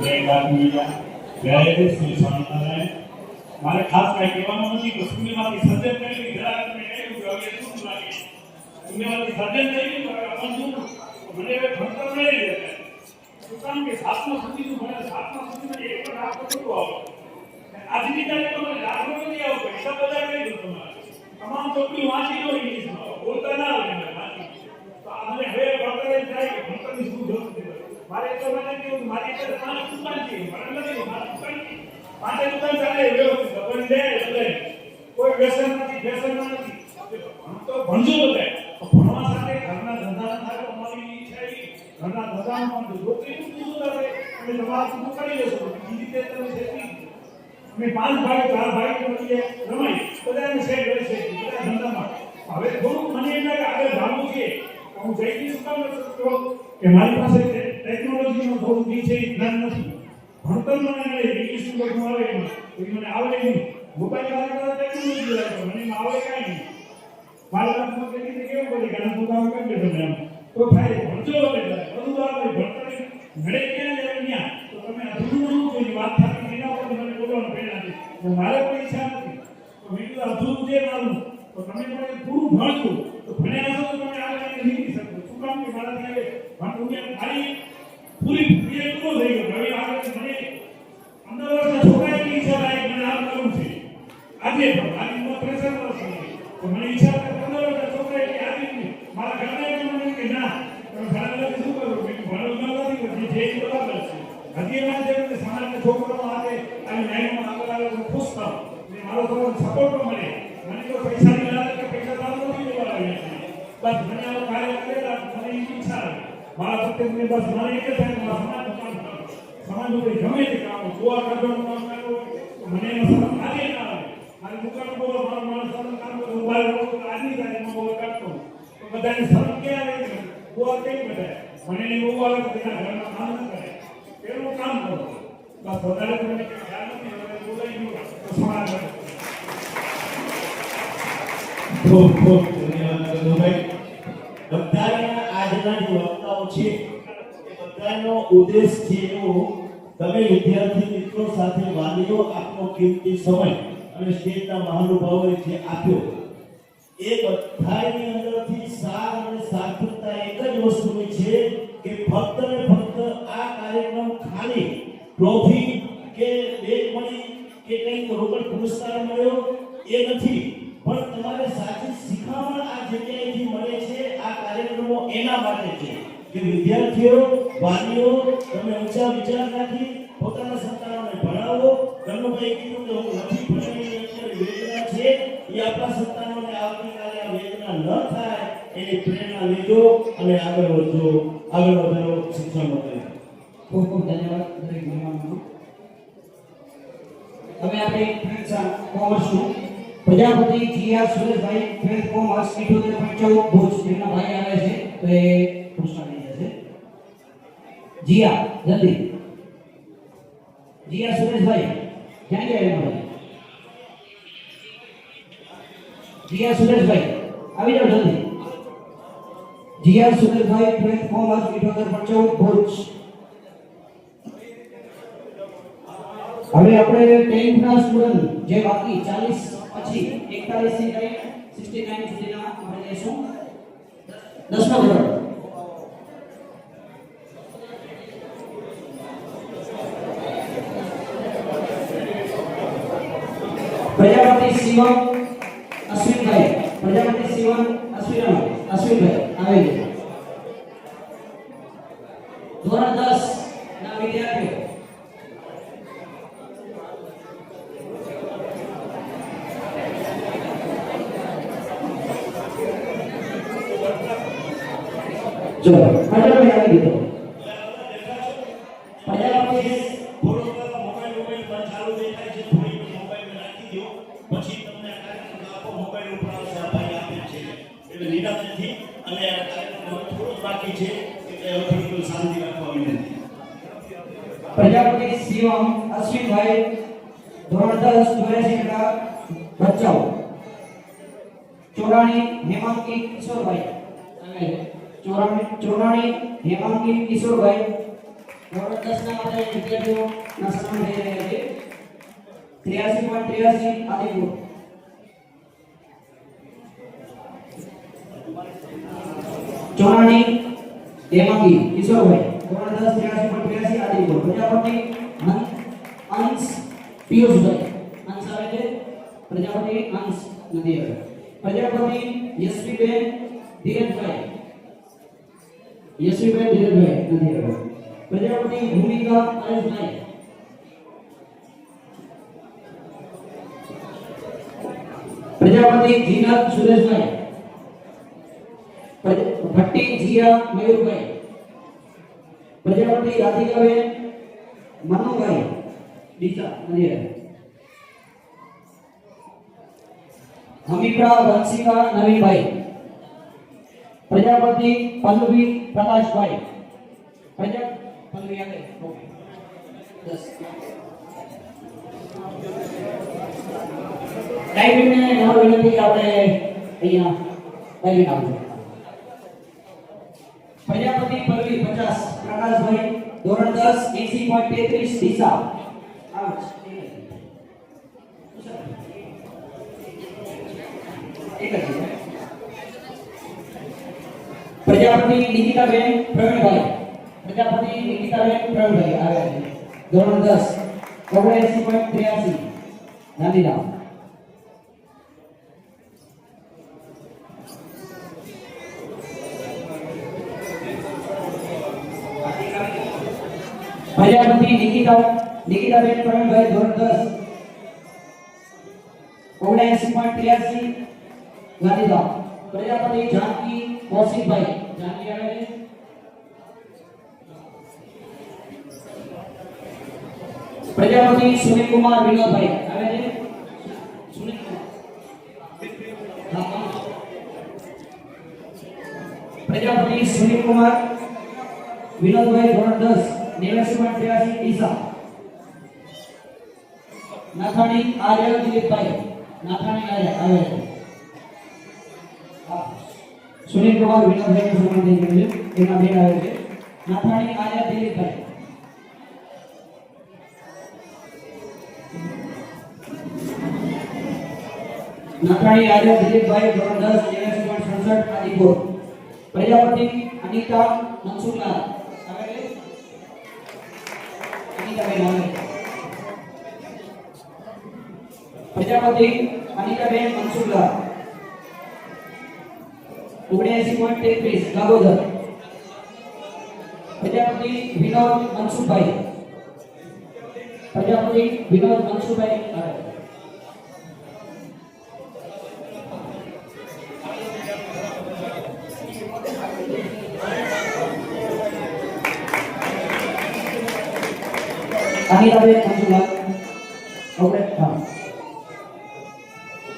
શ્રી સ્વામિનારાયણ. મારે ખાસ કઈ કહેવાનું નથી કે શૂન્યમાંથી સર્જન કરી જરા તમે કહ્યું કે હવે શું લાગે શૂન્યમાંથી સર્જન થઈ ગયું હવે આપણું મને હવે ભણતર નહીં રહે શું કામ કે સાતમા સુધીનું મને સાતમા સુધીમાં એક પણ રાખો કેટલું આવો આજની તારીખ તમારે રાખો નથી આવો પૈસા બધા કરી દો તમારે તમામ ચોપડી વાંચી લો ઇંગ્લિશમાં બોલતા ના આવે વાંચી તો આપણે હવે ભણતર જ થાય કે ભણતરની શું જરૂર છે મારે તો મને કેવું મારી પાસે 5 દુકાન છે મને નથી 5 દુકાન પાંચે દુકાન ચાલે વ્યવસ્થિત પણ દે એટલે કોઈ વ્યસન નથી તો ભણજો બધા ભણવા સાથે ઘરના ધંધા થાય અમારી ઈચ્છા એ ઘરના ધંધામાં રોકડી શું કરે એટલે તમારે શું કરી લેશો બીજી રીતે તમે શેકી અમે 5 ભાઈ 4 ભાઈ મળીએ રમાઈ બધાને શેર કરી છે બધા ધંધામાં હવે થોડું મને એમ લાગે આગળ જાણવું છે હું જઈથી શું કામ નથી કે મારી પાસે ટેકનોલોજીનો થોડું દી છે જ્ઞાન નથી ભણતરમાં એને ઇંગ્લિશ બધું આવે એમાં મને આવડે નહીં મોબાઈલ વાળા ટેકનોલોજી લાગે મને એમાં આવડે કાંઈ નહીં મારા બાપમાં કેવી કેવું પડે કે આનું કામ કેમ કે તમે આમ તો થાય ભણજો એટલે બધું આવે ભણતર મળે ક્યાં જાય ત્યાં તો તમે અધૂરું કોઈ વાત થાય એના ઉપર મને બોલવાનું પહેલા છે મારે કોઈ ઈચ્છા નથી તો મેં કીધું અધૂરું છે મારું તો તમે મને પૂરું ભણજો તો ભણ્યા છો તો તમે આગળ નીકળી શકો શું કામ કે મારાથી ભણવું ખાલી પૂરી ક્રિયા પૂરો થઈ ગયો હવે આગળ મને 15 વર્ષના છોકરાની ઈચ્છા થાય મને આ કરવું છે આજે પણ મારી ઉંમર 63 વર્ષની તો મને ઈચ્છા થાય 15 વર્ષના છોકરા એટલે આવી મારા ઘરના એમ મને કે ના તમે ભણેલા શું કરો મેં ભણેલું નથી જે બરાબર છે હજી એમાં જે સમાજના છોકરાઓ આજે આવી લાઈનમાં આગળ આવે તો ખુશ થાવ અને મારો થોડો સપોર્ટ મળે મને તો પૈસાની લાગે કે પૈસા તારો નથી દેવા આવ્યા બસ મને આવું કાર્ય કરેલા મને ઈચ્છા આવે મારા પ્રત્યે બસ મને એક જ થાય મારા સમાજ ઉપર ગમે તે કામ ગોવા કાઢવાનું કામ કરવું મને એનો સમજ આજે ના આવે મારી દુકાન પર મારો માણસ કામ કરું મોબાઈલ આજની તારીખમાં ગોવા કાઢતો તો બધાને શરમ ક્યાં આવે છે ગોવા કેમ બધાય મને નહીં બહુ આવે તો તેના ઘરમાં કામ ન કરે પેલું કામ કરો બસ વધારે તમને ખ્યાલ નથી હવે બોલાઈ ગયું તો સમાજ ખૂબ ખૂબ ધન્યવાદ ગોભાઈ બધાના આજના જે વક્તાઓ છે એ બધાનો ઉદ્દેશ છે એવો તમે વિદ્યાર્થી મિત્રો સાથે વાલીઓ આપનો કિંમતી સમય અને સ્ટેટના મહાનુભાવોએ જે આપ્યો એ બધાની અંદરથી સાર અને સાર્થકતા એક જ વસ્તુની છે કે ફક્ત ને ફક્ત આ કાર્યક્રમ ખાલી ટ્રોફી કે બેગ મળી કે કંઈક રોકડ પુરસ્કાર મળ્યો એ નથી પણ તમારે સાચી શિખામણ આ જગ્યાએથી મળે છે આ કાર્યક્રમો એના માટે છે કે વિદ્યાર્થીઓ વાલીઓ તમે ઊંચા વિચાર રાખી પોતાના સંતાનોને ભણાવો ગણભાઈ કીધું કે હું નથી ભણેલી અત્યારે વેદના છે એ આપણા સંતાનોને આવતીકાલે આ વેદના ન થાય એની પ્રેરણા લેજો અને આગળ વધજો આગળ વધારો શિક્ષણ માટે ખૂબ ખૂબ ધન્યવાદ દરેક મહેમાનોનો હવે આપણે કોમર્સનું પ્રજાપતિ જીઆર સુરેશભાઈ ફેર કોમર્સ 7855 ભુજ જેના ભાઈ આવે છે તો એ પુરસ્કાર લઈ જશે જીઆર જલ્દી જીઆર સુરેશભાઈ ક્યાં ગયા એમાં જીઆર સુરેશભાઈ આવી જાઓ જલ્દી જીઆર સુરેશભાઈ ફેર કોમર્સ 7855 ભુજ હવે આપણે 10th ના સ્ટુડન્ટ જે બાકી 40 પછી 41 થી લઈ 69 સુધીના આપણે લઈશું 10મા ધોરણ પ્રજાપતિ શિવમ અશ્વિનભાઈ પ્રજાપતિ શિવમ અશ્વિનભાઈ આવે છે ધોરણ 10 ના વિદ્યાર્થીઓ चलो आजा भाई आगे दो પ્રજાપતિ થોડો મોબાઈલ પર ચાલુ દેખાય છે થોડી મોબાઈલ માં રાખી દો પછી તમને આ કાર્યક્રમ આપો મોબાઈલ ઉપર આવશે આ ભાઈ આપે છે એટલે નિરાશથી અને આ કાર્યક્રમ થોડું બાકી છે એટલે થોડી શાંતિ રાખવા વિનંતી प्रजापति शिवम अश्विनभाई धोरण 10 84 बच्चाओ चौराणी हेमांकी किशोरभाई चौराणी हेमांकी किशोरभाई ધોરણ 10 ના આપણે વિદ્યાર્થીઓના સન્માન થઈ રહ્યા છે 83.83 આદિપુર ચોરાણી દેવાંગી કિશોરભાઈ ધોરણ 10 83.83 આદિપુર પ્રજાપતિ અંશ પિયુષભાઈ અંશ આવે છે પ્રજાપતિ અંશ નથી આવે પ્રજાપતિ યશવીબેન ધીરજભાઈ નથી આવે પ્રજાપતિ ભૂમિકા પરેશભાઈ પ્રજાપતિ જીનત સુરેશભાઈ ભટ્ટી જીયા મયુરભાઈ પ્રજાપતિ રાધિકાબેન મનુભાઈ દીસા નથી આવે હમીપરા વંશિકા નવીનભાઈ પ્રજાપતિ પલ્લવી પ્રકાશભાઈ પલ્લવી આગળ ઓકે 10 ડાયરીને નંબર વિનંતી આપણે અહીંયા ડાયરી નાખજો પ્રજાપતિ પલ્લવી 50 પ્રકાશભાઈ ધોરણ 10 80.33 દિશા પ્રજાપતિ નિકિતાબેન પ્રવીણભાઈ આવ્યા છે ધોરણ 10 79.83 ગાંધીધામ પ્રજાપતિ નિકિતાબેન પ્રવીણભાઈ ધોરણ 10 79.83 ગાંધીધામ પ્રજાપતિ જાનકી કૌશિકભાઈ જાનકી આવે છે પ્રજાપતિ સુનિલ કુમાર વિનોદભાઈ આવે છે સુનિલ પ્રજાપતિ સુનિલ કુમાર વિનોદભાઈ ધોરણ 10 89.83 ડીસા નાથાણી આર્ય દિલીપભાઈ આવે છે સુનિલ કુમાર વિનોદભાઈ નું સન્માન થઈ ગયું છે એના બેન આવે છે નાથાણી આર્ય દિલીપભાઈ ધોરણ 10 89.67 આદિપુર પ્રજાપતિ અનિતા મનસુખલાલ આવે છે અનિતાબેન આવે પ્રજાપતિ અનિતાબેન મનસુખલાલ 79.33 ગાગોદર પ્રજાપતિ વિનોદ મનસુખભાઈ આવે અનિતાબેન મનસુખલાલ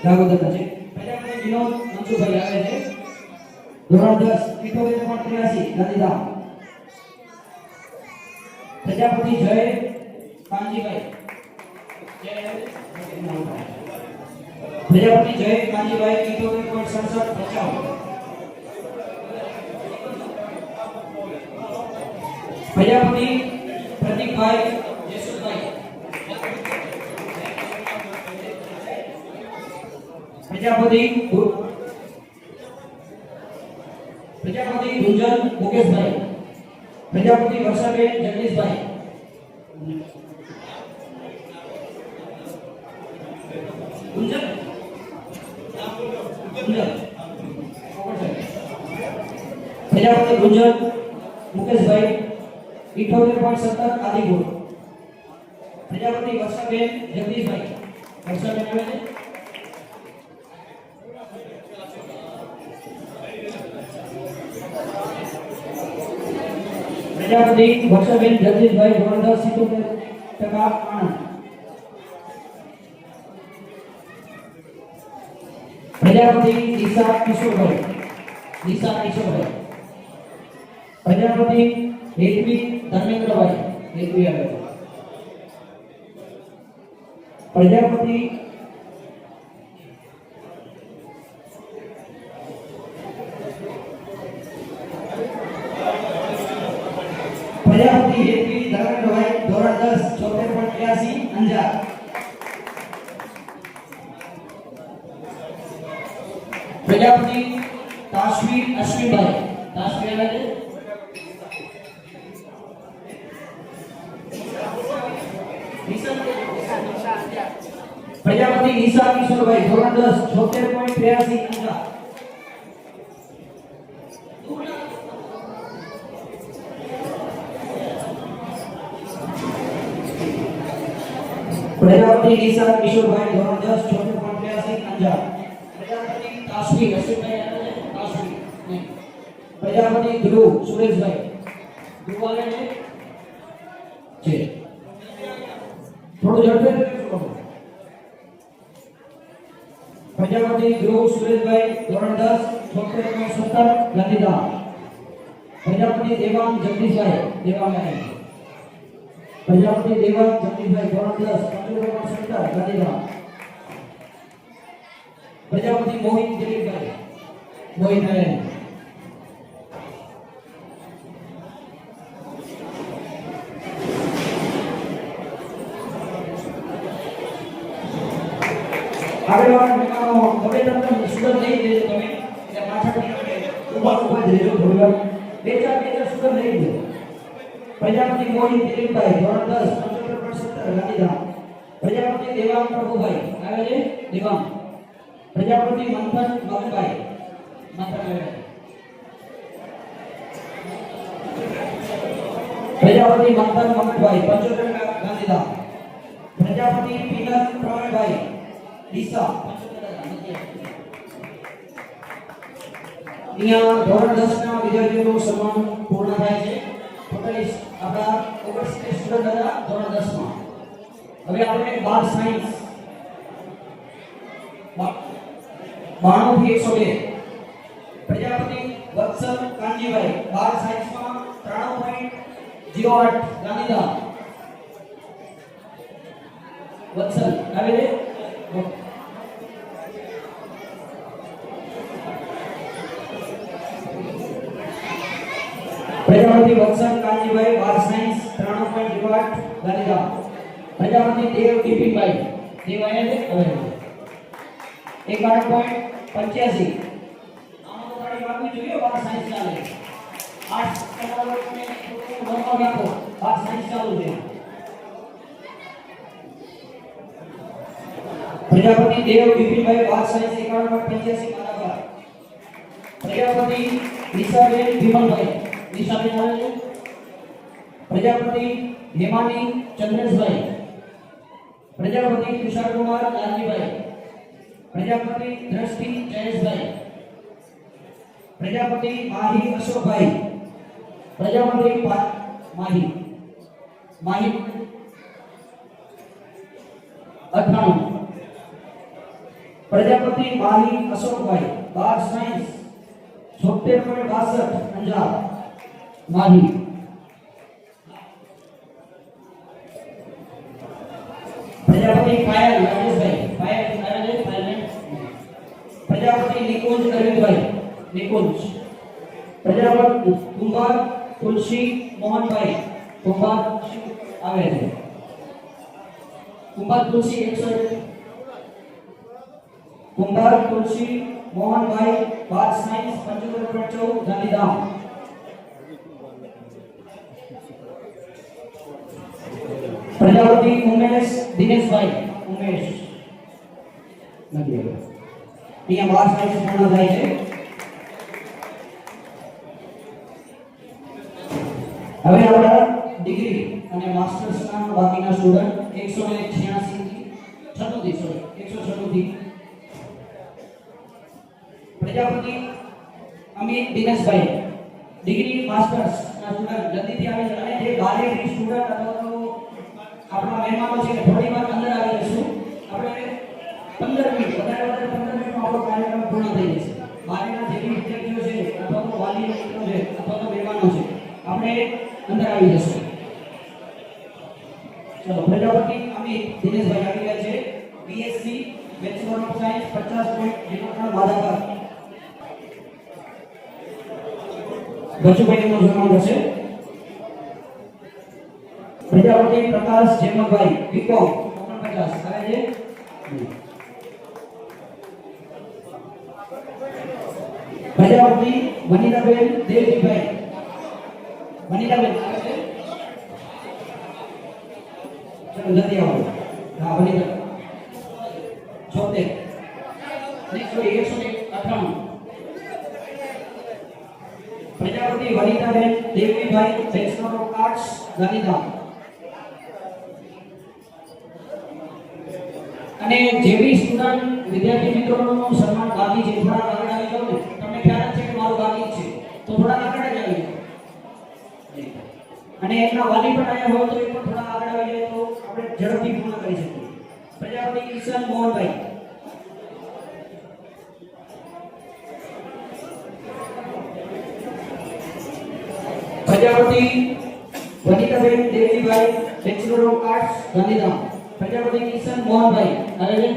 ગાગોદર છે પ્રજાપતિ વિનોદ મનસુખભાઈ આવે છે ધોરણ 10 78.83 ગાંધીધામ પ્રજાપતિ જય કાંજીભાઈ પ્રજાપતિ જય કાંજીભાઈ 78.67 ભચાઉ પ્રજાપતિ પ્રતિકભાઈ જયસુખભાઈ પ્રજાપતિ ગુંજન મુકેશભાઈ પ્રજાપતિ વર્ષાબેન જગદીશભાઈ પ્રજાપતિ ગુંજન મુકેશભાઈ 78.17 આદિપુર પ્રજાપતિ વર્ષાબેન જગદીશભાઈ આવે છે પ્રજાપતિ વર્ષાબેન જગદીશભાઈ ધોરણ 10 77% આણંદ પ્રજાપતિ દિશા કિશોરભાઈ પ્રજાપતિ હેતવી ધર્મેન્દ્રભાઈ આવે પ્રજાપતિ હેતવી 83 અંજાર. પ્રજાપતિ તાસ્વીર અશ્વિનભાઈ. તાસ્વીર એટલે પ્રજાપતિ નિશા કિશોરભાઈ ધોરણ 10 76.83 અંક. પ્રજાપતિ નિશા કિશોરભાઈ ધોરણ 10 76.83 અંક. પ્રજાપતિ તાસ્વીર અશ્વિનભાઈ તાસ્વીર. પ્રજાપતિ ધ્રુવ સુરેશભાઈ ધ્રુવ આવે છે. થોડું ઝડપે કરો. પ્રજાપતિ ધ્રુવ સુરેશભાઈ ધોરણ 10 76.17 ગાંધીધામ. પ્રજાપતિ દેવાંગ જગદીશભાઈ દેવાંગ. પ્રજાપતિ દેવાંગ જગદીશભાઈ ધોરણ 10 75.17 ગાંધીધામ. પ્રજાપતિ મોહિત દિલીપભાઈ મોહિત નારાયણ. આગળ મહેમાનો હવે તમને સુગર લઈ દેજો તમે એટલે પાછળથી ઉભા જ રહેજો થોડી વાર. બે ચાર સુગર લઈ દેજો. પ્રજાપતિ મોહિત દિલીપભાઈ ધોરણ 10 75.17 ગાંધીધામ. પ્રજાપતિ દેવાંગ પ્રભુભાઈ આવે છે દેવાંગ. પ્રજાપતિ મંથન મગનભાઈ મંથન આવે. પ્રજાપતિ મંથન મગનભાઈ 75 ગાંધીધામ. પ્રજાપતિ પિનલ પ્રવીણભાઈ દિશા. અહીંયા ધોરણ 10 ના વિદ્યાર્થીઓનું સન્માન પૂર્ણ થાય છે. ટોટલી આપણા 69 સ્ટુડન્ટ હતા ધોરણ 10 માં. હવે આપણે 12 સાયન્સ 92 થી 102. પ્રજાપતિ વત્સલ કાંજીભાઈ 12 સાયન્સમાં 93.08 ગાંધીધામ. વત્સલ આવે છે. પ્રજાપતિ વત્સલ કાંજીભાઈ 12 સાયન્સ 93.08 ગાંધીધામ. પ્રજાપતિ દેવ બિપિનભાઈ દેવ આયા છે હવે 51.85. આમાં તો તાળી મારવી જોઈએ 12 સાયન્સ ચાલે. 8 કલાકને નંબર રાખો 12 સાયન્સ ચાલુ છે. પ્રજાપતિ દેવ બિપિનભાઈ 12 સાયન્સ 51.85 બરાબર. પ્રજાપતિ નિશાબેન વિમલભાઈ નિશાબેન આવે છે. પ્રજાપતિ હેમાની ચંદ્રેશભાઈ. પ્રજાપતિ તુષાર કુમાર લાલજીભાઈ. પ્રજાપતિ દ્રષ્ટિ જયેશભાઈ. પ્રજાપતિ માહી અશોકભાઈ. પ્રજાપતિ માહી 98. પ્રજાપતિ માહી અશોકભાઈ 12 સાયન્સ 76.62 અંજાર માહી. પ્રજાપતિ પાયલ રાજેશભાઈ પાયલ આવે પાયલ. પ્રજાપતિ નિકુંજ અરવિંદભાઈ નિકુંજ. પ્રજાપતિ કુંભાર તુલસી મોહનભાઈ કુંભાર આવે છે. કુંભાર તુલસી 101. કુંભાર તુલસી મોહનભાઈ 12 સાયન્સ 75.14 ગાંધીધામ. પ્રજાપતિ ઉમેશ દિનેશભાઈ ઉમેશ નથી અહીંયા 12 સાયન્સ પૂર્ણ થાય છે. હવે આપણા ડિગ્રી અને માસ્ટર્સના બાકીના સ્ટુડન્ટ 186 થી 196 પ્રજાપતિ અમિત દિનેશભાઈ ડિગ્રી માસ્ટર્સ ના સ્ટુડન્ટ જલ્દીથી આવે છે. અને જે બારેથી સ્ટુડન્ટ અથવા તો આપણા મહેમાનો છે થોડી વાર અંદર આવી જશું. આપણે 15 મિનિટ વધારે 15 મિનિટમાં આપણો કાર્યક્રમ પૂર્ણ થઈ જશે. બારેના જે વિદ્યાર્થીઓ છે અથવા તો વાલી મિત્રો છે અથવા તો મહેમાનો છે આપણે અંદર આવી જશું. ચલો પ્રજાપતિ અમિત દિનેશભાઈ આવી ગયા છે. BSc bachelor of science 50.03 Madhapar. Bachubhai નો સન્માન થશે. પ્રજાપતિ પ્રકાશ જેમલભાઈ બીકોમ 49 આવે છે. પ્રજાપતિ વનિતાબેન દેવજીભાઈ વનિતાબેન આવે છે. ચલો જલ્દી આવો. હા Vanita 76 198 Prajapati Vanitaben Devjibhai bachelor of arts Gandhidham. અને જે બી સ્ટુડન્ટ વિદ્યાર્થી મિત્રોનું સન્માન બાકી છે થોડા આગળ આવી જાઓ ને. તમને ખ્યાલ જ છે કે મારું બાકી છે તો થોડા આગળ જ આવી જાઓ. અને એમના વાલી પણ આવ્યા હોય તો એ પણ થોડા આગળ આવી જાય તો આપણે ઝડપથી પૂર્ણ કરી શકીએ. Prajapati Kishan Mohanbhai Prajapati Vanitaben Devjibhai bachelor of arts Gandhidham. Prajapati Kishan Mohanbhai આવે છે.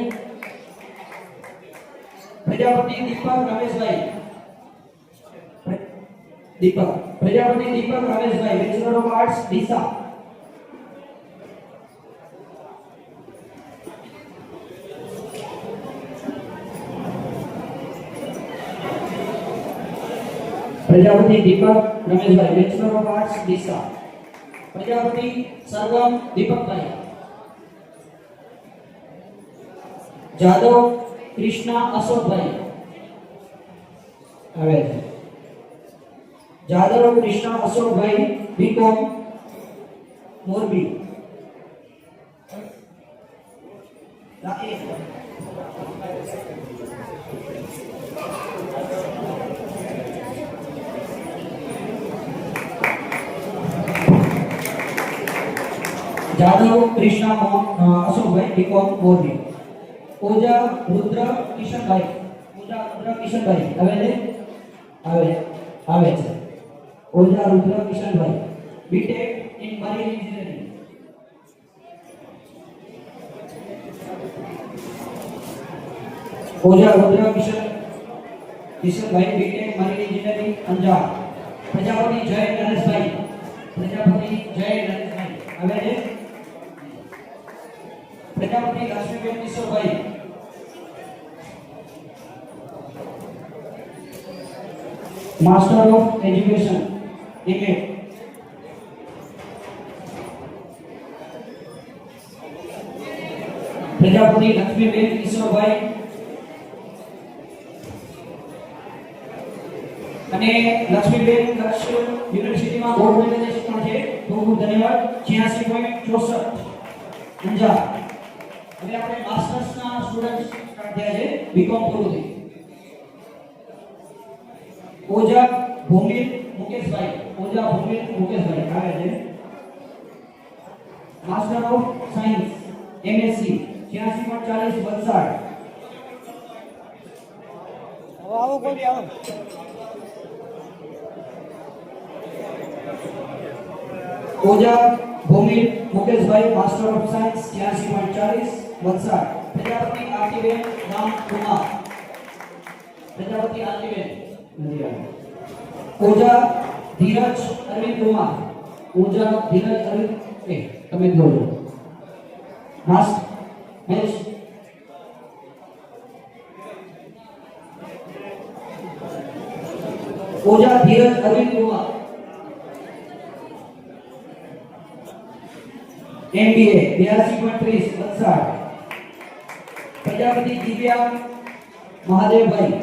Prajapati Deepak Rameshbhai Prajapati Deepak Rameshbhai bachelor of arts Deesa. Prajapati Deepak Rameshbhai bachelor of arts Deesa. Prajapati Sargam Deepakbhai. Jadav Krishna Ashokbhai આવે છે. જાદવ કૃષ્ણા અશોકભાઈ બીકોમ મોરબી. જાદવ કૃષ્ણા અશોકભાઈ બીકોમ મોરબી. ઓજા રુદ્ર કિશનભાઈ આવે છે. આવે છે. Oza Rudra Kishanbhai BTech in marine engineering. Oza Rudra Kishanbhai BTech marine engineering Anjar. Prajapati Jay Nareshbhai આવે છે. Prajapati Laxmiben Kishorbhai master of education MA. Prajapati Laxmiben Kishorbhai અને લક્ષ્મીબેન લક્ષ્ય યુનિવર્સિટીમાં ગોલ્ડ મેડલિસ્ટ પણ છે. ખૂબ ખૂબ ધન્યવાદ. 86.64 અંજાર. હવે આપણે માસ્ટર્સના સ્ટુડન્ટ સ્ટાર્ટ થયા છે. બીકોમ પૂરું થયું. ઓજા ભૂમિલ મુકેશભાઈ આવે છે. Master of science MSc 86.40 Valsad. આવો કોઈ આવો. Oza Bhumil Mukeshbhai master of science 86.40 Valsad. Prajapati Artiben Ramkumar. Prajapati Artiben નથી આવ્યા. ઓજા ધીરજ અરવિંદ કુમાર. તમે બોલો. મહેશ ઓજા ધીરજ અરવિંદ કુમાર MBA 82.30 વલસાડ. પ્રજાપતિ દિવ્યા મહાદેવભાઈ.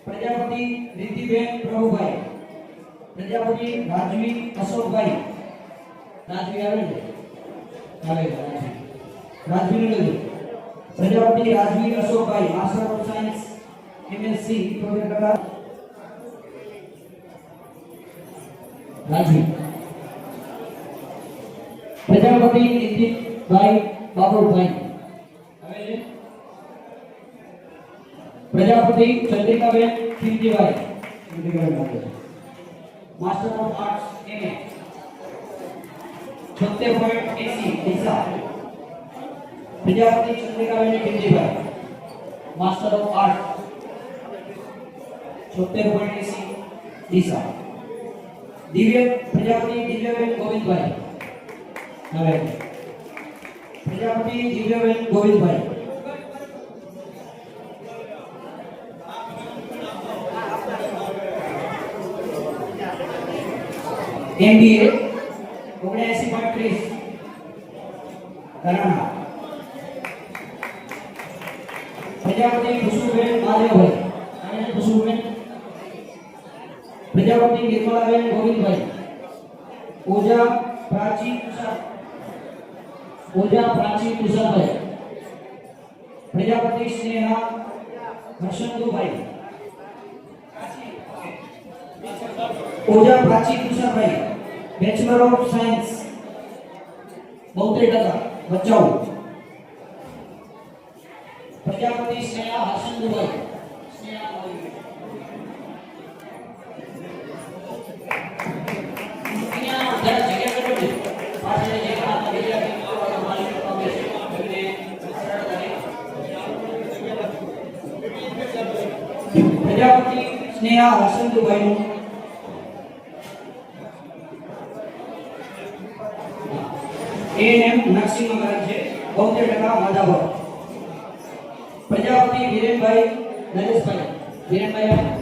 પ્રજાપતિ રિદ્ધિબેન પ્રભુભાઈ. પ્રજાપતિ રાજવી અશોકભાઈ. રાજવી આવે છે. રાજવી નું લીધું. પ્રજાપતિ રાજવી અશોકભાઈ માસ્ટર ઓફ સાયન્સ MSc રાજવી. પ્રજાપતિ નીતિનભાઈ બાબુભાઈ આવે છે. Prajapati Chandrikaben Khimjibhai master of arts MA 76.80 Deesa. Prajapati Chandrikaben Khimjibhai master of arts 76.80 Deesa. Prajapati દિવ્યાબેન ગોવિંદભાઈ. હવે પ્રજાપતિ દિવ્યાબેન ગોવિંદભાઈ. MBA 79.30 કરાણા. પ્રજાપતિ ખુશુબેન મહાદેવભાઈ. અને Khushuben. Prajapati Nirmalaben Govindbhai. Oza Prachi Tusharbhai. Prajapati Sneha Harshantubhai. Oza Prachi Tusharbhai. Bachelor of science 72% Bhachau. Prajapati Sneha Harshantubhai. અહીંયા જરા જગ્યા કરો છો. પાછળ જે કામ વિદ્યાર્થી માલિક આવે છે એમને પ્રજાપતિ સ્નેહા હર્ષંતુભાઈનું એએનએમ નર્સિંગમાં કરે છે 72% માધાવર. પ્રજાપતિ વિરેનભાઈ નરેશભાઈ. વિરેનભાઈ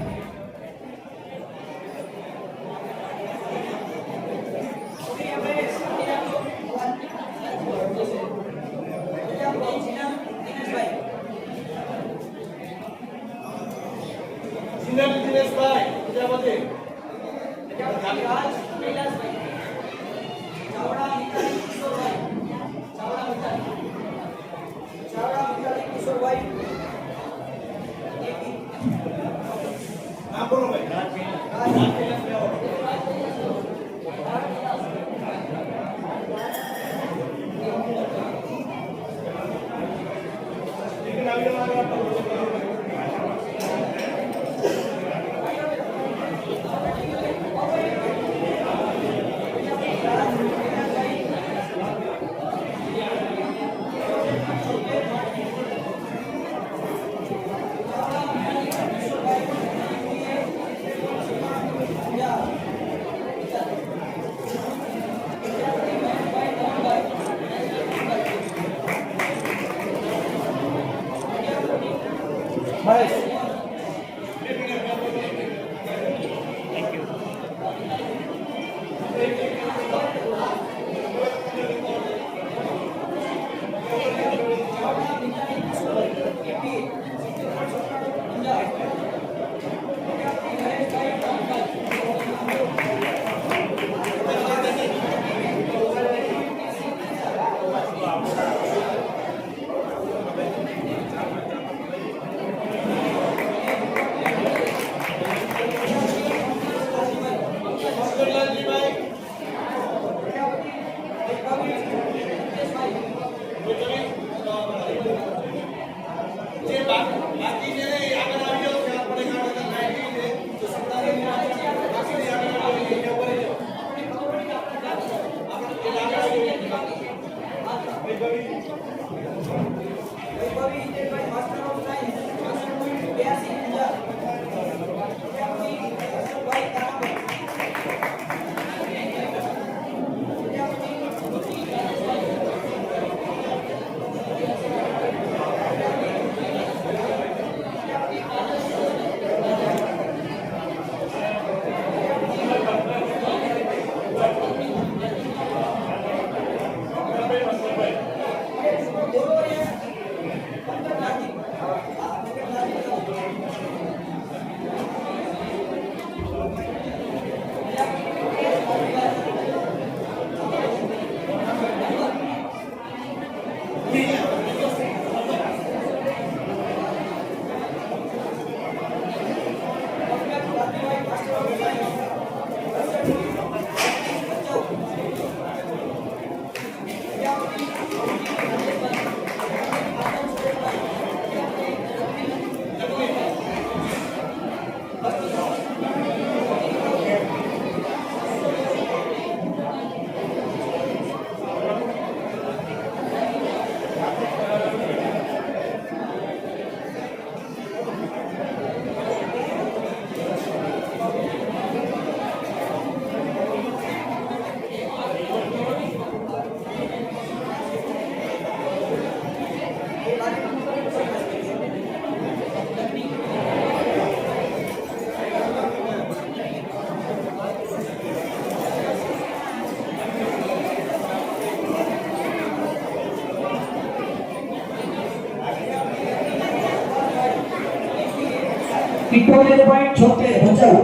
78.76 ભચાઉ.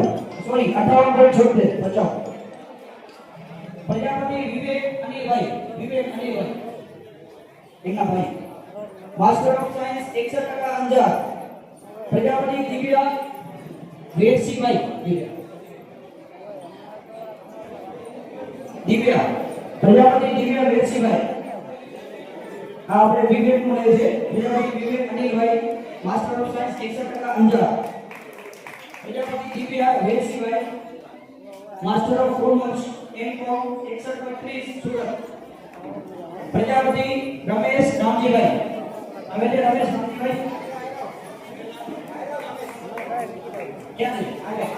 સોરી 58.76 ભચાઉ. પ્રજાપતિ વિવેક અનિલભાઈ એમના ભાઈ master of science 61% Anjar. Prajapati Divya Vedsinhbhai Divya Prajapati Divya Vedsinhbhai. આ આપણે વિવેક નું લે છે. Prajapati Vivek Anilbhai master of science 61% Anjar. Prajapati Divya Vedsinhbhai master of commerce MCom 61.30 Surat. Prajapati Ramesh Ramjibhai. હવે જે રમેશ રામજીભાઈ ક્યાં છે? આગળ.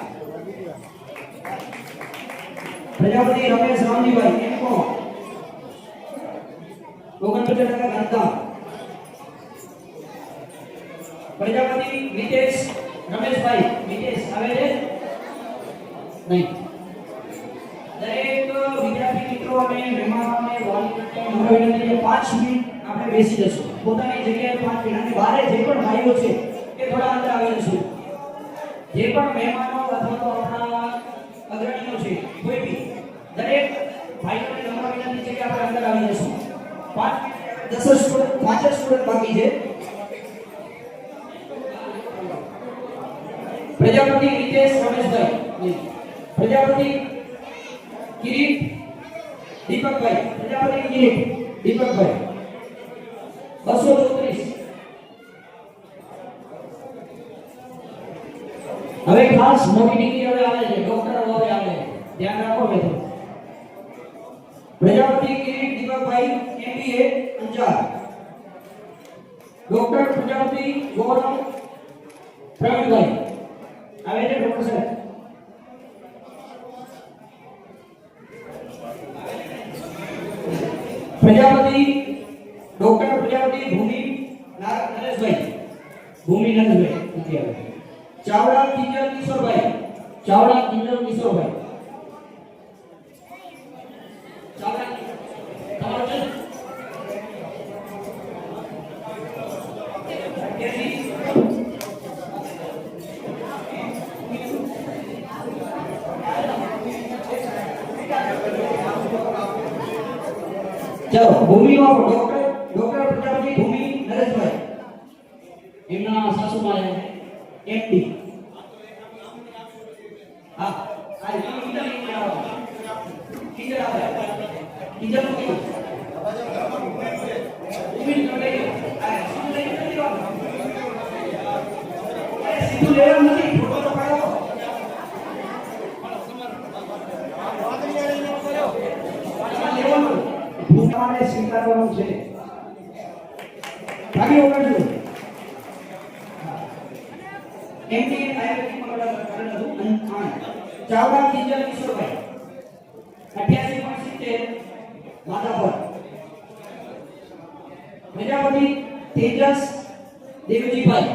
પ્રજાપતિ રમેશ રામજીભાઈ એમકોમ 49% ગાંધીધામ. પ્રજાપતિ વિદેશ રમેશભાઈ વિદેશ આવે છે નહીં. દરેક વિદ્યાર્થી મિત્રો અને મહેમાનોને વાલીઓને મનોરંજનની 5 મિનિટ આપણે બેસી જશું. પોતાની જગ્યાએ 5 મિનિટ. અને બહાર જે પણ ભાઈઓ છે એ થોડા અંદર આવી જશું. જે પણ મહેમાનો અથવા તો આપણા અગ્રણીઓ છે કોઈ બી દરેક ભાઈઓને નમ્ર વિનંતી છે કે આપણે અંદર આવી જશું. 5 મિનિટ 10 સ્ટુડન્ટ 5 સ્ટુડન્ટ બાકી છે. પ્રજાપતિ રીતેશ રમેશભાઈ. પ્રજાપતિ કિરીટ દીપકભાઈ. પ્રજાપતિ કિરીટ દીપકભાઈ 234. હવે ખાસ મોટી ડિગ્રી હવે આવે છે. ડોક્ટર હવે આવે. ધ્યાન રાખો મિત્રો. પ્રજાપતિ કિરીટ દીપકભાઈ એમબીએ અંજાર. ડોક્ટર પ્રજાપતિ ગૌરવ પ્રવીણભાઈ આવે છે. ડોક્ટર સાહેબ પ્રજાપતિ ડોક્ટર પ્રજાપતિ ભૂમિ નરેશભાઈ નથી આવે. ચાવડા કિંજલ કિશોરભાઈ. ચાવડા કિંજલ કિશોરભાઈ. ચાવડા તમારો છે ચલો ભૂમિમાં ડોક્ટર પ્રજાપતિ ભૂમિ નરેશભાઈ. એમના સાસુમાં એમડી. હા આ કિંજલ આવે. કિંજલ નું કેવું ભૂમિ લઈ આ સીધું લેવા નથી. ફોટો તો પાડો. ભૂમિને સ્વીકારવાનું છે. ભાગી ઓગળજો. એમડી આયુર્વેદિકમાં કરેલું. ચાવડા કિંજલ કિશોરભાઈ 88.70 માધાપર. પ્રજાપતિ તેજસ દેવજીભાઈ.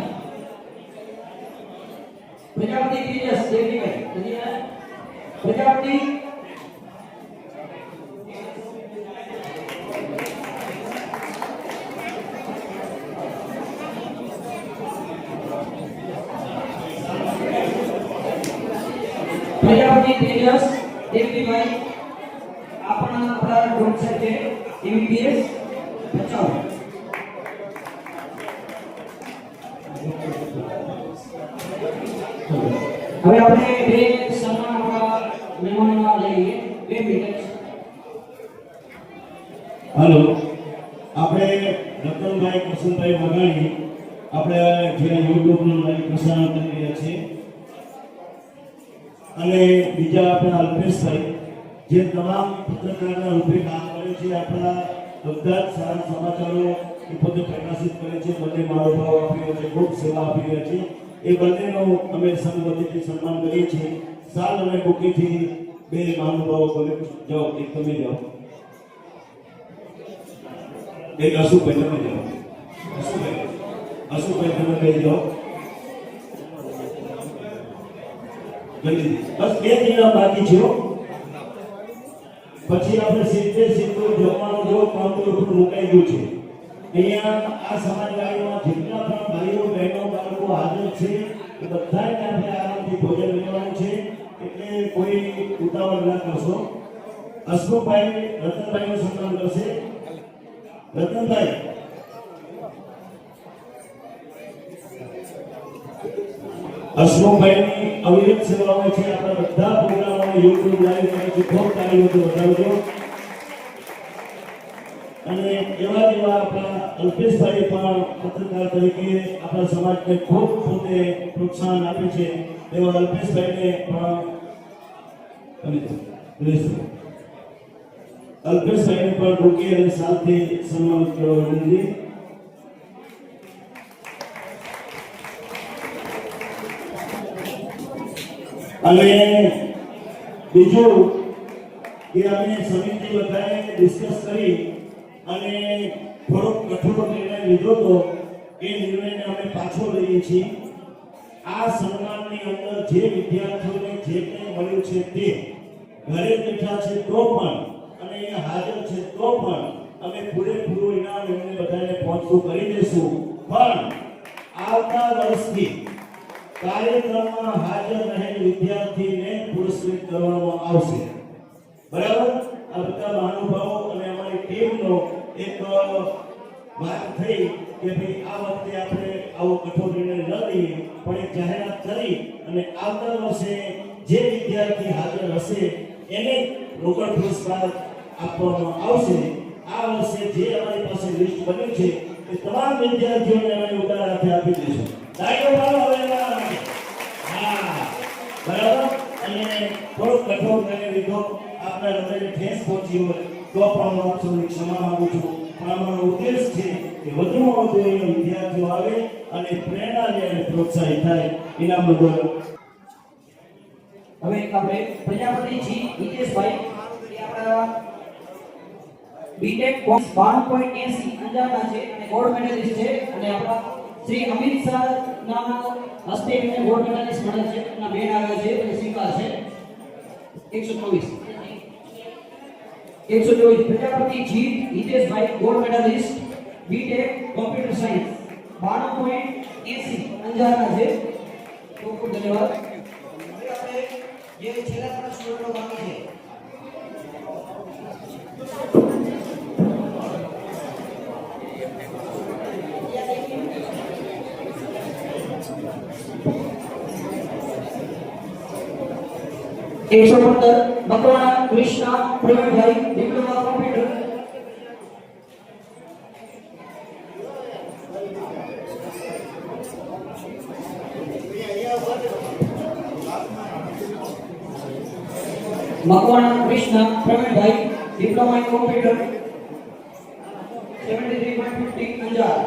પ્રજાપતિ તેજસ દેવજીભાઈ. પ્રજાપતિ પ્રજાપતિ તેજસ દેવજીભાઈ આપણા ડોક્ટર છે એમબીબીએસ ભચાઉ. હવે આપણે બે સન્માન મહેમાનોના લઈએ. 2 મિનિટ. હાલો, આપણે રતનભાઈ કુસુમભાઈ વગાણી આપણે જે યુટ્યુબનું લાઈવ પ્રસારણ કરી રહ્યા છીએ અને બીજા આપણા અલ્પેશભાઈ જે તમામ પત્રકારના રૂપે કામ કરે છે. આપણા બધા જ સારા સમાચારો એ પોતે પ્રકાશિત કરે છે. બંને મહાનુભાવો આપી રહ્યા છે, ખૂબ સેવા આપી રહ્યા છે. એ બંનેનો અમે સંગવતીથી સન્માન કરીએ છીએ. સાલ અને બુકીથી 2 મહાનુભાવો બોલે. જાઓ, એક તમે જાઓ, એક અશુભાઈ તમે જાઓ. અશુભાઈ તમે કહી જાઓ. જલ્દી બસ 2 દિના બાકી છે. પછી આપણે 70 જમવાનું જો કાઉન્ટર ઉપર મુકાઈ ગયું છે. અહીંયા આ સમાજવાડીમાં જેટલા પણ ભાઈઓ બહેનો બાળકો હાજર છે કે બધાને આપણે આરામથી ભોજન લેવાનું છે, એટલે કોઈ ઉતાવળ ના કરશો. હસમુખભાઈ રતનભાઈનું સન્માન કરશે. રતનભાઈ, હસમુખભાઈની અવિરત સેવા હોય છે. આપણા બધા પ્રોગ્રામોને YouTube લાઈવ કરે છે. ખૂબ તાળીઓથી વધાવજો. અને એવા જેવા આપણા અલ્પેશભાઈ પણ પત્રકાર તરીકે આપણા સમાજને ખૂબ પોતે પ્રોત્સાહન આપે છે. એવા અલ્પેશભાઈને પણ રોકી અને સાથે સન્માનિત કરવા વિનંતી. અને બીજું કે અમે સમિતિ બધાએ ડિસ્કસ કરી અને થોડો કઠોર નિર્ણય લીધો હતો. એ નિર્ણયને અમે પાછો લઈએ છીએ. આ સન્માનની અંદર જે વિદ્યાર્થીઓને જે કંઈ મળ્યું છે તે ઘરે બેઠા છે તો પણ અને અહીંયા હાજર છે તો પણ અમે પૂરેપૂરું ઇનામ એમને બધાને પહોંચતું કરી દઈશું. પણ આવતા વર્ષથી કાર્યક્રમમાં હાજર રહેલ વિદ્યાર્થીને પુરસ્કૃત કરવામાં આવશે. બરાબર? આ બધા મહાનુભાવો અને અમારી ટીમનો એક વાત થઈ કે ભાઈ આ વખતે આપણે આવો કઠોર નિર્ણય ન લઈએ, પણ એક જાહેરાત કરી અને આવતા વર્ષે જે વિદ્યાર્થી હાજર હશે એને રોકડ પુરસ્કાર આપવામાં આવશે. આ વર્ષે જે અમારી પાસે લિસ્ટ બન્યું છે એ તમામ વિદ્યાર્થીઓને અમે ઉદાર હાથે આપી દઈશું. તાળીઓ પાડો હવે એના માટે. હા, બરાબર. અને થોડોક કઠોર નિર્ણય લીધો, આપણા હૃદયને ઠેસ પહોંચી હોય તો પણ હું આપ સૌની ક્ષમા માંગુ છું. પણ અમારો ઉદ્દેશ છે કે વધુમાં વધુ અહીંયા વિદ્યાર્થીઓ આવે અને પ્રેરણા લે અને પ્રોત્સાહિત થાય. ઇનામ બદલ હવે આપણે પ્રજાપતિ જી હિતેશભાઈ, એ આપણા બીટેક 92.80 અંજારના છે અને ગોલ્ડ મેડલિસ્ટ છે. અને આપણા શ્રી અમિત શાહ ના હસ્તે એમને ગોલ્ડ મેડલિસ્ટ મળે છે. એમના બેન આવે છે અને સ્વીકાર છે 124 Prajapati G Hiteshbhai, gold medalist, BTech computer science, 92.80 અંજારના છે. ખૂબ ખૂબ ધન્યવાદ. હવે આપણે જે છેલ્લા 3 સ્ટુડન્ટો બાકી છે, એકસો 15 Makwana Krishna Pravinbhai, diploma computer. Makwana Krishna Pravinbhai, diploma in computer, 73.50 Anjar.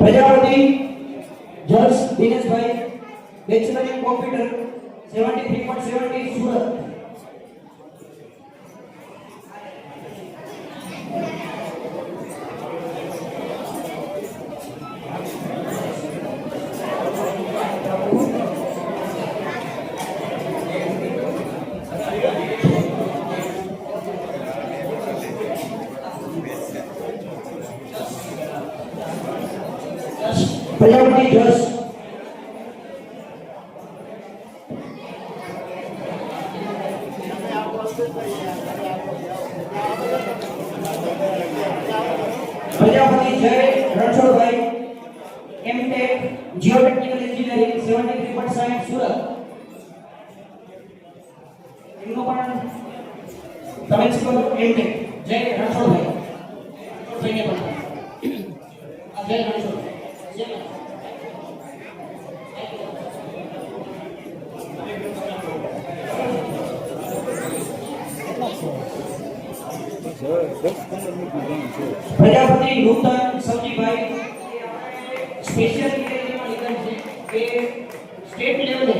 Prajapati જર્સ Dineshbhai, bachelor in computer, 73.70 Surat. Prajapati જર્સ Prajapati Jay Ranchhodbhai, MTech geotechnical engineering, 73.60 Surat. એમનો પણ તમે શું એમટેક જય રણછોડભાઈ જય રણછોડ. પ્રજાપતિ નૂતન સવજીભાઈ, સ્પેશિયલ કેટેગરીમાં લીધા છે કે સ્ટેટ લેવલે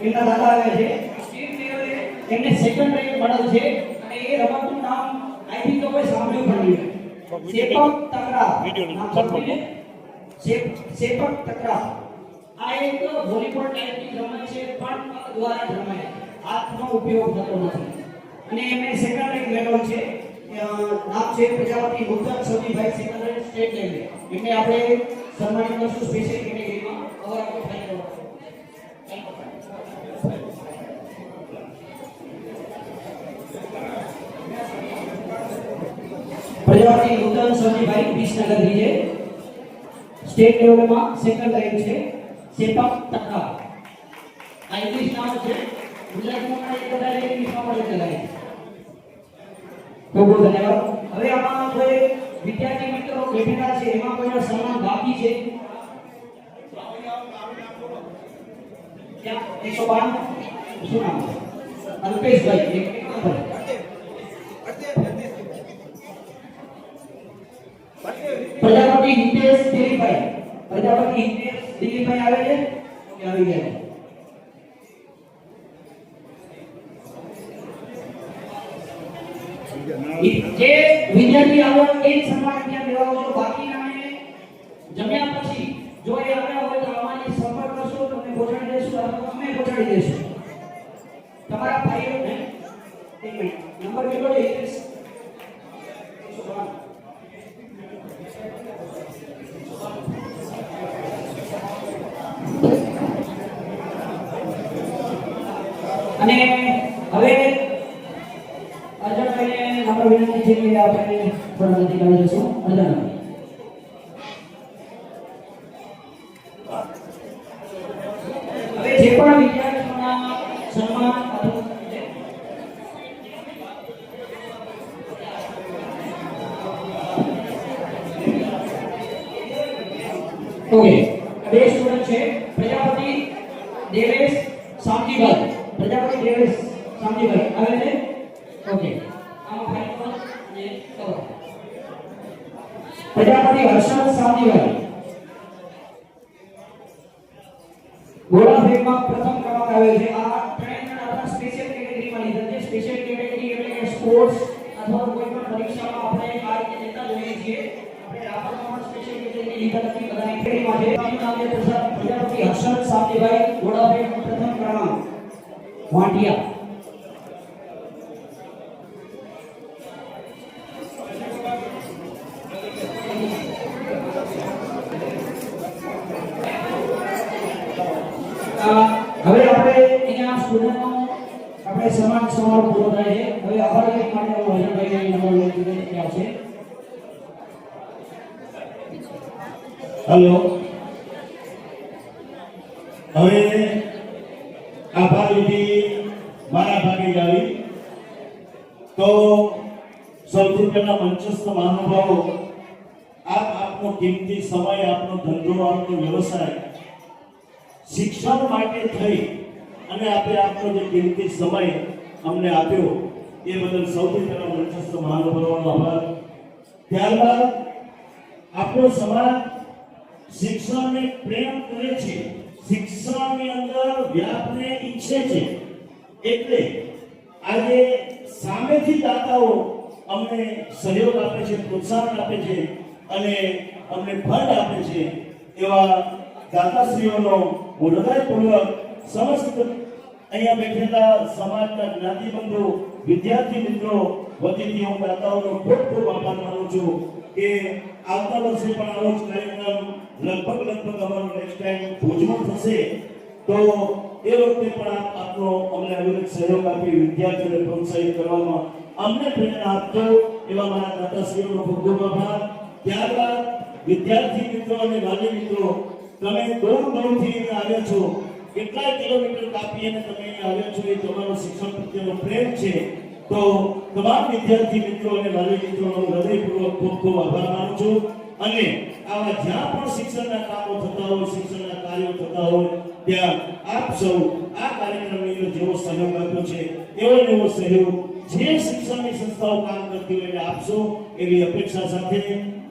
એમના દાદા આવ્યા છે. સ્ટેટ લેવલે એમને સેકન્ડ રેન્ક મળેલ છે અને એ રમતનું નામ આઈ થિંક તો કોઈ સાંભળ્યું પણ નહીં. સેપક તકરા. નામ સાંભળ્યું છે? સેપક તકરા. આ એક વોલીબોલ ટાઈપની રમત છે પણ પગ દ્વારા જ રમાય. હાથનો ઉપયોગ થતો નથી. અને એમને સેકન્ડ રેન્ક મેળવેલ છે. નામ છે પ્રજાપતિ મુક્તર સમીભાઈ સેકન્ડરી સ્ટેટ લેવલે. એમને આપણે સન્માનિત કરશું સ્પેશિયલ કેટેગરીમાં. હવે આપણે ફાઇનલ પ્રજાપતિ મુક્તર સમીભાઈ વિસનગરથી છે. સ્ટેટ લેવલમાં સેકન્ડ રેન્ક છે. સેપક તકરા. આ ઇંગ્લિશ નામ છે. ગુજરાતીમાં પણ એક બધા ઇંગ્લિશમાં પણ લખાય છે. ખૂબ ખૂબ ધન્યવાદ. હવે આમાં કોઈ વિદ્યાર્થી મિત્રો બેઠેલા છે એમાં કોઈનો સન્માન બાકી છે? ક્યાં 192 શું નામ? અલ્પેશભાઈ એક નંબર. પ્રજાપતિ હિતેશ દિલીપભાઈ. પ્રજાપતિ હિતેશ દિલીપભાઈ આવે છે કે આવી ગયા? જે વિદ્યાર્થી આવો એ જ સન્માન ત્યાં લેવાનો છે. બાકીનાને જમ્યા પછી જો એ આવ્યા હોય તો અમારી સંપર્ક કરશો તો અમે પહોંચાડી દઈશું અથવા અમે પહોંચાડી દઈશું. તમારા ભાઈઓને એક મિનિટ નંબર કેટલો છે? 192. અને હવે અર્જનભાઈને નંબર વિનંતી છે કે આપણે થોડા નજીક આવી જશું. અર્જનભાઈ હવે જે પણ વિદ્યાર્થીઓના સન્માન ઓકે બે સ્ટુડન્ટ છે. પ્રજાપતિ દેવેશ સામજીભાઈ. પ્રજાપતિ દેવેશ સામજીભાઈ આવે છે? ઓકે આમાં ફાઇનલ અને કવર. પ્રજાપતિ હર્ષદ સામજીભાઈ ગોળા ફેંકમાં પ્રથમ ક્રમાંક આવ્યો છે. આ ત્રણ આપણા સ્પેશિયલ કેટેગરીમાં લીધા છે. સ્પેશિયલ કેટેગરી એટલે કે સ્પોર્ટ્સ અથવા કોઈ પણ પરીક્ષામાં આપણે આ રીતે લેતા જોઈએ છીએ. આપણે રાપરમાં પણ સ્પેશિયલ કેટેગરી લીધા નથી. બધાની કેટેગરીમાં છે. એનું નામ છે પ્રજાપતિ હર્ષદ સામજીભાઈ ગોળા ફેંકમાં પ્રથમ ક્રમાંક વાંટિયા. હવે આપણે અહીંયા સ્ટુડન્ટનો આપણે સન્માન સમારોહ પૂરો થાય છે. હવે આભાર વ્યક્ત માટે હું હર્ષદભાઈને નંબર વિનંતી આવશે. હેલો. હવે આભાર વિધિ મારા ભાગે જ આવી. તો સૌથી પહેલા મંચસ્થ મહાનુભાવો, આપનો કિંમતી સમય, આપનો ધંધો, આપનો વ્યવસાય શિક્ષણ માટે થઈ અને આપણે આપનો જે કિંમતી સમય અમને આપ્યો એ બદલ સૌથી પહેલા મંચસ્થ મહાનુભાવોનો આભાર. ત્યારબાદ આપણો સમાજ શિક્ષણને પ્રેમ કરે છે, શિક્ષણની અંદર વ્યાપને ઈચ્છે છે. એટલે આજે સામેથી દાતાઓ અમને સહયોગ આપે છે, પ્રોત્સાહન આપે છે અને અમને ફંડ આપે છે. એવા દાતાશ્રીઓનો હું હૃદયપૂર્વક સમસ્ત અહીંયા બેઠેલા સમાજના જ્ઞાતિબંધુ વિદ્યાર્થી મિત્રો વતીથી હું દાતાઓનો ખૂબ ખૂબ આભાર માનું છું કે આવતા વર્ષે પણ આવો જ કાર્યક્રમ લગભગ અમારો નેક્સ્ટ ટાઈમ ભુજમાં થશે. તો એ વખતે પણ આપનો અમને અવિરત સહયોગ આપી વિદ્યાર્થીઓને પ્રોત્સાહિત કરવામાં અમને પ્રેરણા આપજો. એવા મારા દાતાશ્રીઓનો ખૂબ ખૂબ આભાર. ત્યારબાદ વિદ્યાર્થી મિત્રો અને વાલી મિત્રો, તમે દૂરથી આવ્યા છો, કેટલા કિલોમીટર કાપી અને તમે અહીંયા આવ્યા છો, એ તમારો શિક્ષણ પ્રત્યેનો પ્રેમ છે. તો તમામ વિદ્યાર્થી મિત્રો અને વાલી મિત્રોનો હૃદયપૂર્વક ખૂબ ખૂબ આભાર માનું છું. અને આવા જ્યાં પણ શિક્ષણના કામો થતા હોય, શિક્ષણના કાર્યો થતા હોય, ત્યાં આપ સૌ આ કાર્યક્રમની અંદર જેવો સહયોગ આપ્યો છે એવો સહયોગ જે શિક્ષણની સંસ્થાઓ કામ કરતી હોય એને આપશો એવી અપેક્ષા સાથે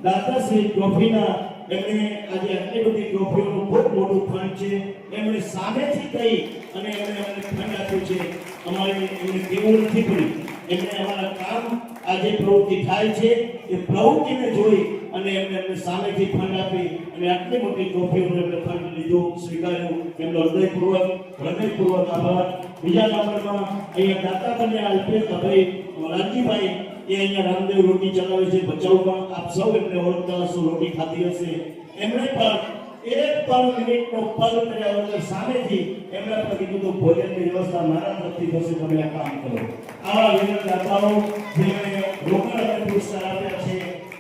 દાતાશ્રી ટ્રોફીના એમણે આજે આટલી બધી ટ્રોફીઓનું ખૂબ મોટું ફંડ છે. એમણે સામેથી કહી અને એમણે અમને ફંડ આપ્યું છે. અમારે એમને કેવું નથી પડ્યું. એમને અમારા કામ આ જે પ્રવૃત્તિ થાય છે એ પ્રવૃત્તિને જોઈ અને એમને સામેથી ફંડ આપી અને આટલી મોટી ટ્રોફીઓને એમને ફંડ લીધું, સ્વીકાર્યું. એમનો હૃદયપૂર્વક આભાર. બીજા નંબરમાં અહીંયા દાતા બન્યા અલ્પેશભાઈ રામજીભાઈ, એ અહીંયા રામદેવ રોટી ચલાવે છે ભચાઉમાં. આપ સૌ એમને ઓળખતા હશો, રોટી ખાધી હશે. એમણે પણ એક પણ મિનિટનો પગ કર્યા વગર સામેથી એમના પર કીધું તો ભોજનની વ્યવસ્થા મારા તરફથી થશે, તમે આ કામ કરો. આવા વિનર દાતાઓ જેમણે રોકડ અને પુરસ્કાર આપ્યા છે.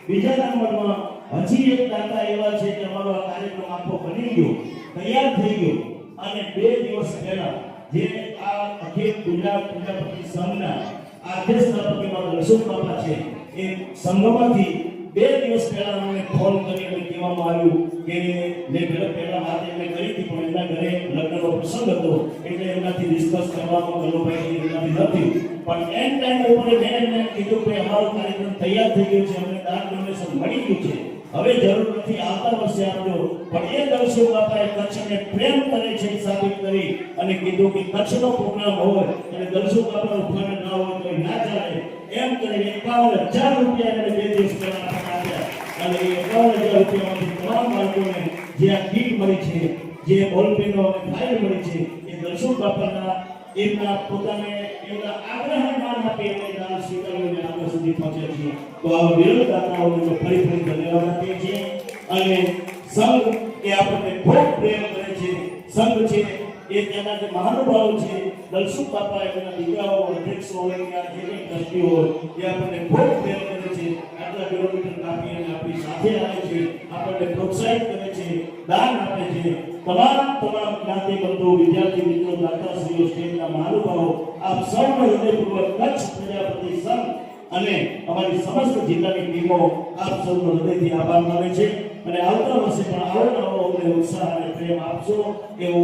બીજા નંબરમાં હજી એક દાતા એવા છે કે અમારો આ કાર્યક્રમ આખો બની ગયો, તૈયાર થઈ ગયો અને 2 દિવસ પહેલા જે આ અખિલ ગુજરાત પ્રજાપતિ સંઘના આદ્ય સ્થાપક એવા દર્શન બાપા છે, એ સંઘમાંથી 2 દિવસ પહેલા અમને ફોન કરીને કહેવામાં આવ્યું કે મેં પહેલા વાત એમને કરી હતી પણ એમના ઘરે લગ્નનો પ્રસંગ હતો એટલે એમનાથી ડિસ્કસ કરવામાં ગલોભાઈ એમનાથી નથી. પણ એન્ડ ટાઈમ ઉપર મેં એમને કીધું કે અમારો કાર્યક્રમ તૈયાર થઈ ગયો છે, અમને દાન ડોનેશન મળી ગયું છે, હવે જરૂર નથી, આવતા વર્ષે આપજો. પણ એ દર્શક બાપાએ કચ્છને પ્રેમ કરે છે સાબિત કરી અને કીધું કે કચ્છનો પ્રોગ્રામ હોય અને દર્શક બાપાનો ફંડ ના હોય તો ના ચાલે. એમ કરી 51,000 રૂપિયા એમણે 2 દિવસ પહેલા આપ્યા અને એ 51,000 રૂપિયામાંથી તમામ બાળકોને જે આ કીટ મળી છે, જે બોલપેનો અને ફાઇલ મળી છે, એ દર્શક બાપાના એમના પોતાને એમના આગ્રહને માન આપી એમને દાન સ્વીકારીને આગળ સુધી પહોંચ્યા છીએ. તો આ વિરોધદાતાઓને ફરી ધન્યવાદ આપીએ છીએ. અને સંઘ એ આપણને ખૂબ પ્રેમ કરે છે. સંઘ છે એ તેના જે મહાનુભાવો છે, દલસુખ બાપા એમના દીકરાઓ, અધ્યક્ષો હોય કે આ જે કંઈ ટ્રસ્ટી હોય, એ આપણને ખૂબ પ્રેમ કરે છે. આટલા કિલોમીટર કાપી અને આપણી સાથે આવે છે, આપણને પ્રોત્સાહિત કરે છે, દાન આપે છે. તમામ જ્ઞાતિ બંધુ, વિદ્યાર્થી મિત્રો, દાતાશ્રીઓ, સ્ટેટના મહાનુભાવો, આપ સૌનો હૃદયપૂર્વક કચ્છ પ્રજાપતિ સંઘ અને અમારી સમસ્ત જિલ્લાની ટીમો આપ સૌનો હૃદયથી આભાર માને છે. અને આવતા વર્ષે પણ આવો નવો અમને ઉત્સાહ અને પ્રેમ આપશો એવો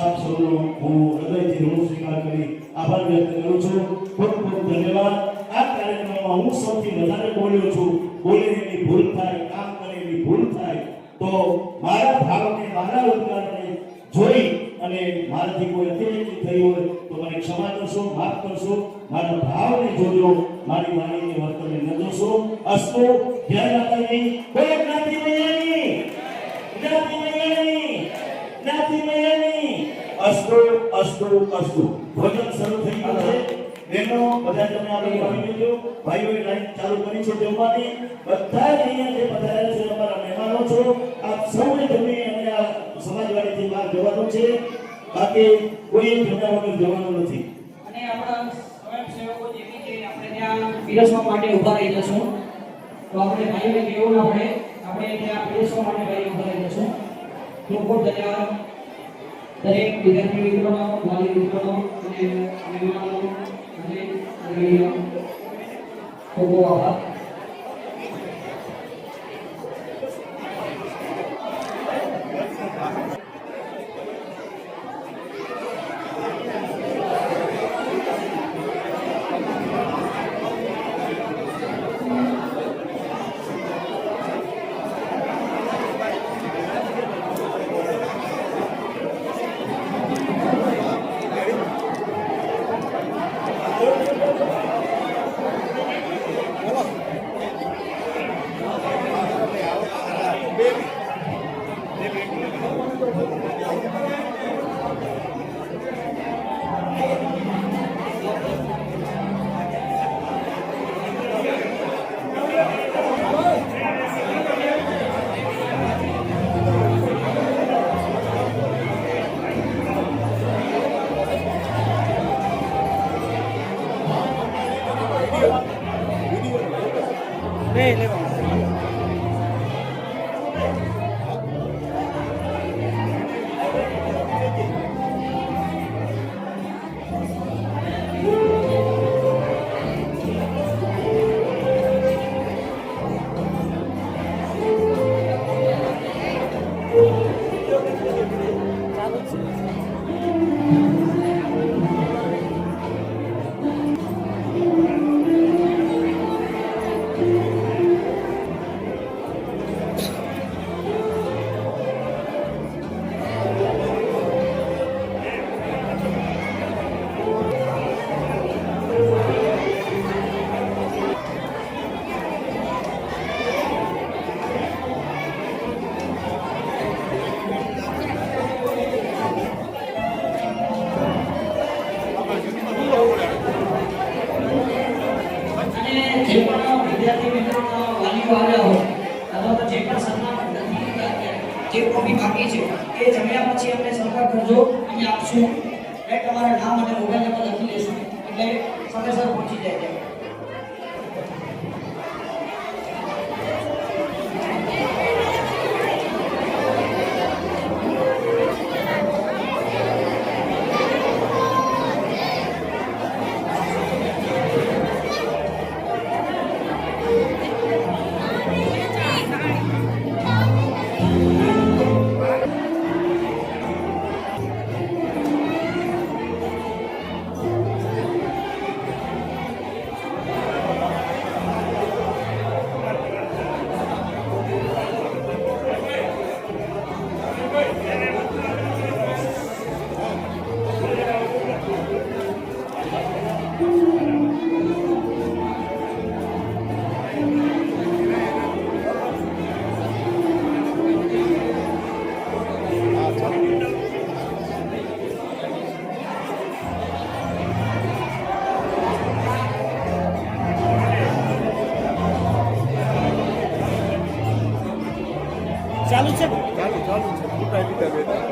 આપ સૌનો હું હૃદયથી ઋણ સ્વીકાર કરી આભાર વ્યક્ત કરું છું. ખૂબ ખૂબ ધન્યવાદ. આ કાર્યક્રમમાં હું સૌથી વધારે બોલ્યો છું. બોલેલી ભૂલ થાય, કામ કરેલી ભૂલ થાય તો મારા ભાવને, મારા ઉદ્ગારને જોઈ અને મારાથી કોઈ અતિરેકી થઈ હોય તો મને ક્ષમા કરશો, માફ કરશો. મારા ભાવને જોજો, મારી વાણીને વર્તનને ન જોશો. અસ્તુ. જય માતાજી. કોઈ જ્ઞાતિ મૈયાની, જ્ઞાતિ મૈયાની, જ્ઞાતિ મૈયાની. અસ્તુ, અસ્તુ, અસ્તુ. ભોજન શરૂ થઈ ગયું છે. બહેનો બધા તમે આગળ આવી જજો. ભાઈઓએ લાઈન ચાલુ કરી છે જમવાની. બધા જ અહીંયા જે પધાર્યા છે અમારા મહેમાનો છો. આપ સૌને જમી અને આ સમાજવાડીથી બહાર જવાનું છે. બાકી કોઈ જમ્યા વગર જવાનું નથી. અને આપણા સ્વયંસેવકો જે બી છે આપણે ત્યાં પીરસવા માટે ઊભા રહી જશું. તો આપણે ભાઈઓને કહેવું ના પડે, આપણે ત્યાં પીરસવા માટે ભાઈઓ ઊભા રહી જશું. ખૂબ ખૂબ ધન્યવાદ દરેક વિદ્યાર્થી મિત્રોનો, વાલી મિત્રોનો અને મહેમાનો અને ખૂબ ખૂબ આભાર. જે ટ્રોફી બાકી છે એ જમ્યા પછી અમને સંપર્ક કરજો, અમે આપશું. એ તમારા નામ અને મોબાઈલ નંબર લખી લેશું એટલે સમયસર પહોંચી જાય છે. ચાલુ છે. ચાલુ છે મોટા લીધા બેટા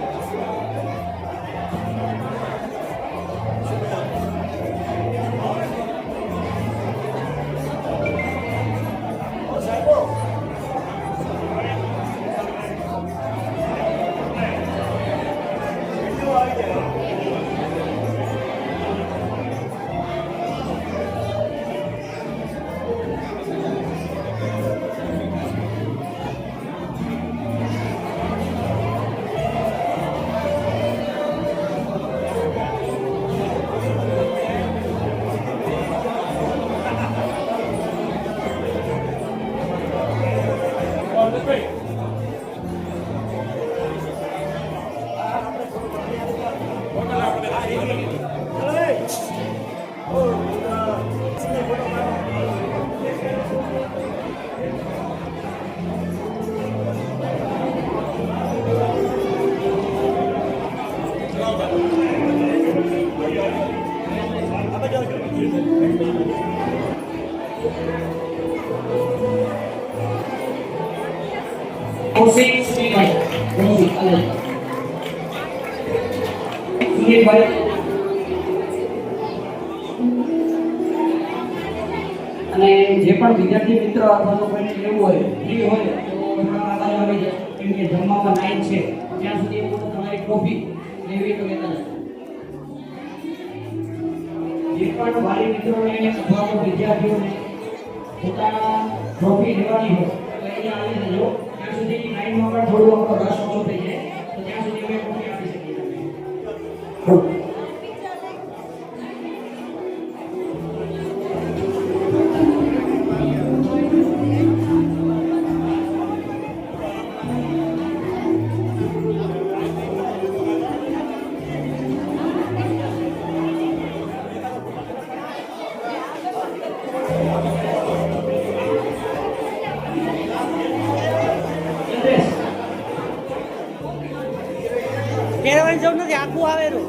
કૌશિક સુનિલભાઈ, કૌશિક અલગ સુનિલભાઈ અને જે પણ વિદ્યાર્થી મિત્ર અથવા તો કોઈને લેવું હોય ફ્રી હોય તો થોડા આગળ આવી જાય, કેમ કે જમવામાં નાઈટ છે ત્યાં સુધી તમારી ટ્રોફી લેવી તો લેતા જજો. જે પણ વાલી મિત્રોને અથવા તો વિદ્યાર્થીઓને પોતાના ટ્રોફી લેવાની હોય તો અહીંયા આવી જજો. ત્યાં સુધી લાઈનમાં પણ થોડું આપણો રસ ઓછો થઈ જાય તો ત્યાં સુધી અમે ટ્રોફી આપી શકીએ તમને. પહેરવાની જરૂર નથી, આખું આવેલું.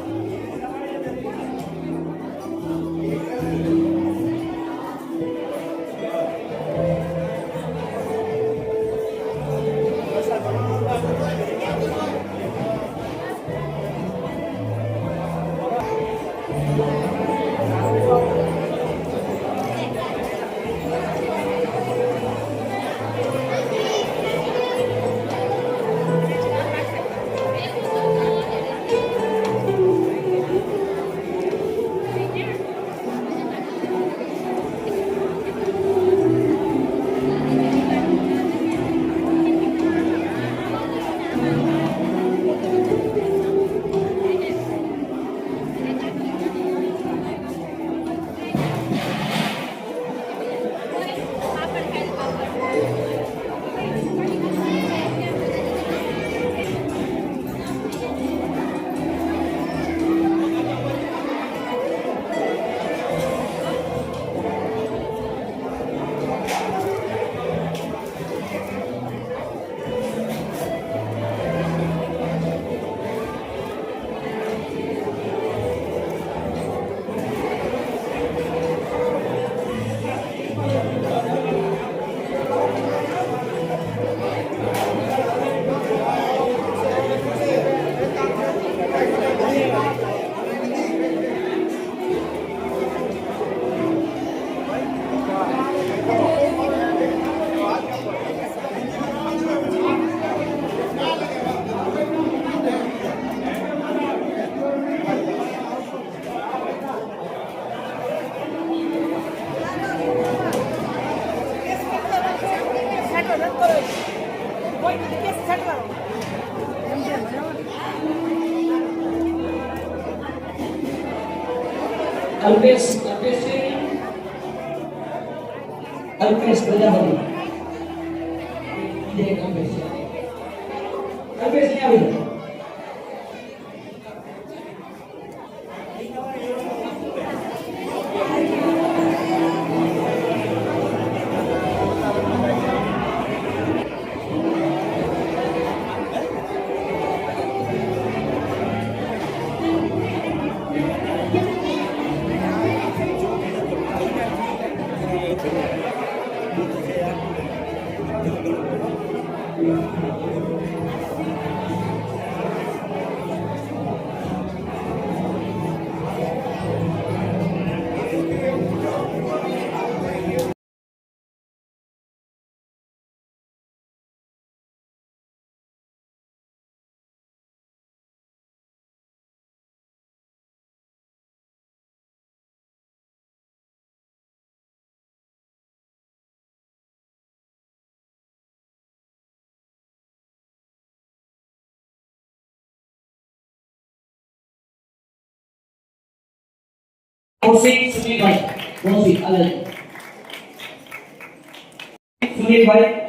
અલ્પેશ પ્રજાપતિ અલ્પેશ ને આવી જાઓ. કૌશિક સુનિલભાઈ, કૌશિક અલગ સુનિલભાઈ